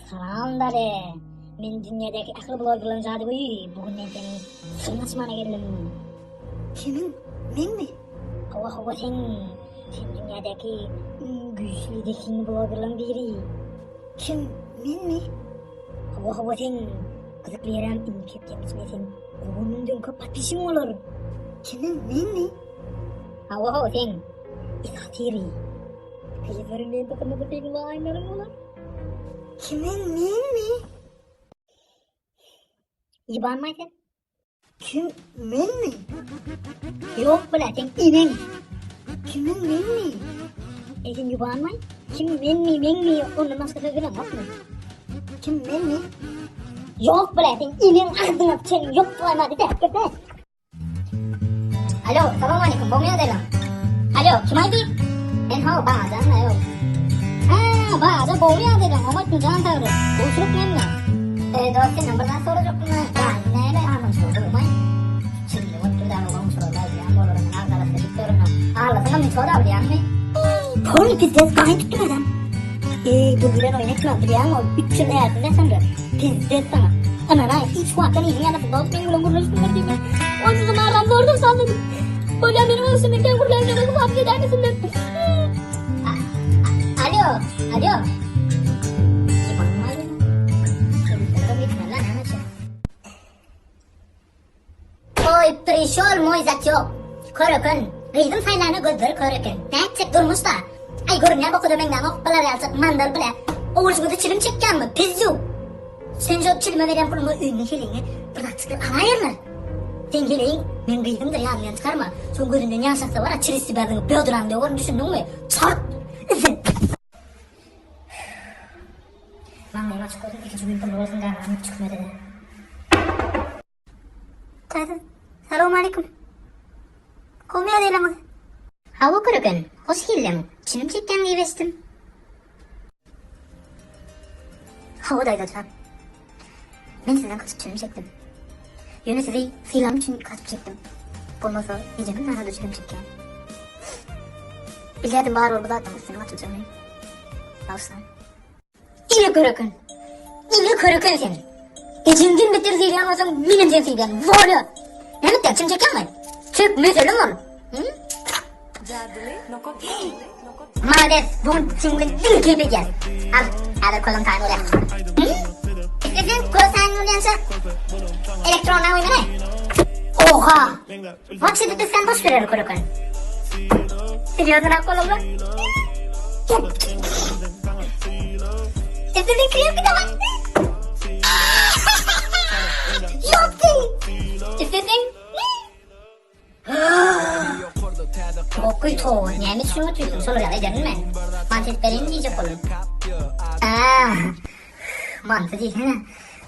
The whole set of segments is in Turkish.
Salam dare. Men dünyadaki akıllı bloggerların cadıgöyü. Bugün ben senin sırnaşmana geldim. Kimin? Men mi? Hava sen. Sen dünyadaki güçlü dekin bloggerların biri. Kim? Men mi? Hava sen. Kızıklayaram inkip demişmesin. Onun köp patpişim olur. Kimin? Men mi? Hava sen. İsatiri. Kızıkların ben bakımda pek vaynlarım olur. Kimin? Men mi? İban maydın? Kim? Men mi? Yok bile sen inen. Kimin? Men mi? Sen yuban may? Kim men mi? Onun başka sözüne bakma. Kim? Men mi? Yok bile sen inen ağzına sen yok bulamadı de köpe. Alo, selam aleyküm, bu mu yadelim? Alo, kim aydı? Ben hava bazen ne yok. Bazen bu mu yadelim, ama kim can tağırı? Buluşurup men mi? Dostum, numaradan soracak mı? Ben neyle anlaşıldı durmay? Şimdi mutlu da olmuş olay diyen bolurun ağzarası diktorunu. Ağlasına mı çoğda biliyen mi? Porni pizdes gayet tuttum adam. Bu gülen oynatma biliyen o 3 yıl hayatında sanırım. Pizdes sana. Anana hiç vaktan izin yanasın. Dost ben gülen guruluştum ben değil mi? Onun zamanlar vurdum sandım. Öyle benim olsun ben guruluştum yanasın. Hapsi eder misin ben? Alo. Oy prişol moyzat yok. Körükün. Gıydım saylarını gözdür körükün. Näçek durmuş da. Ay görün ya bokuda menden okpalar yalsak mandal bile. Oğuzgudu çilim çekken mi? Pizzu. Sen jo çilime veren pulumu ünlü helini. Bıraktıklı anayır mı? Sen geleyin. Men gıydımdır ya anlayan çıkarma. Son gözünden yaşaksa var ya çirisi berdin. Böğdüren diyor. Onu düşündün mü? Çart. İzin. Lan benim açık olsun. İkinci gün bunu olsun. Galiba çıkmıyor dedi. Selamun aleyküm. Olmuyor değil ama. Hava kırıkın. Hoş geldin. Çinim çekken diye bestim. Havadaydı lütfen. Ben sizden kaçıp çinim çektim. Yönü sizi filan için kaçıp çektim. Bundan sonra iyicemin nerede çinim çekken. Biliyordum bağır orada zaten üstüne kaçıp çekmeyin. Olsun. İli kırıkın. İli kırıkın senin. Geçin bitir filan olsun benim diye filan. Volu. Ne bitti? Çinim çekken mi? Çök müzelim oğlum. Maalesef bunun çingilin bir keyfi gel. Al kolum tane oraya. İstediğin kolum tane oraya elektronla oynama. Oha! Bak şimdi sen boş verir kolum. Biliyordun ha kolumla. İstediğin krem bir de var. Yok değil. İstediğin Bokkuy to, niye şunu tutuyorsun? Soru ya ederdin mi? Mantık benim diyecek oğlum. Mantık değil.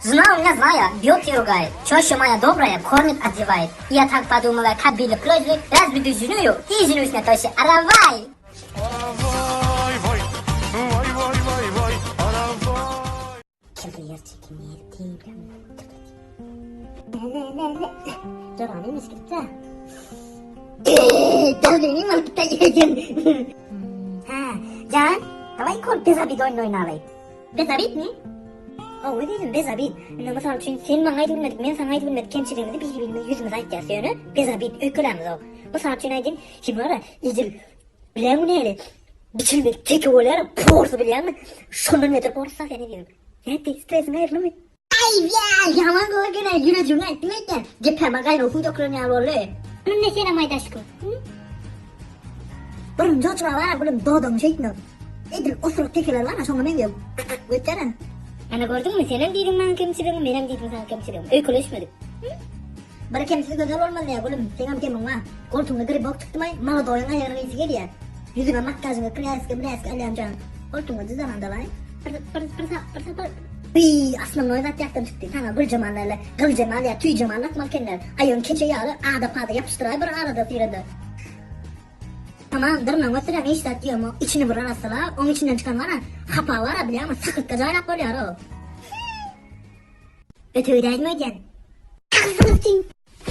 Знаю, не знаю, бьет ругает, чаще моя добрая, кормит, одевает. Я так подумала, как были просьбы, разбитую женую и женюсь на тосе. Аравай! Canım miskette. Davulun markette yiyeceğim. Can, давай kor bezabit oynayalım. Bezabit mi? O dedim bezabit. Mesela çünkü senin bana ait bilmedik, ben sana ait bilmedik, kemçiliğimizi birbirimize yüzümüze ait gelsi yönü. Bezabit, öykülemiz o. Mesela çünkü aydın, şimdi var ya, iyicil, bilen mi neyle? Biçilmek, teki olayar, porsu bilen mi? Şundan nedir porsu sağ ne diyeyim? Yani stresin ayırlı mı? Ay ya, yaman kola güne cümle etmekten. Cepheme gayrı okuydu okulun ya rolü. Bunun ne sene mayda aşkım? Bunun çocuğa var ya, bunun doğduğum şeyini. Edir osuruk tekiler var ya, sonra ben diyorum. Götürün. Ana gördün mü? Senin değilim ben kemçiliğim, benim değilim sana kemçiliğim. Öyküleşmedik. Bana kemçilik özel olmadı ya gülüm. Sen kemim var. Koltuğuna grip bok çıktı mı? Mala doyuna yarın iyisi geliyor. Yüzüme makyajına kıyaske alayım canım. Koltuğuna düzen andalay. Bıy aslında noyzat yaktım çıktı. Sana gül cemallerle, gıl cemal ya tüy cemal atmalkenler. Ayın keçe yağlı ağda pada yapıştıray bir arada sıyırdı. Tamam dırnan götüren işte diyor mu? İçini vuran hastalar, onun içinden çıkan var ha. Hapa var ha biliyor ama sıkıt kazaylak oluyor o. Ötüydeydi mi ödyen? Ağzını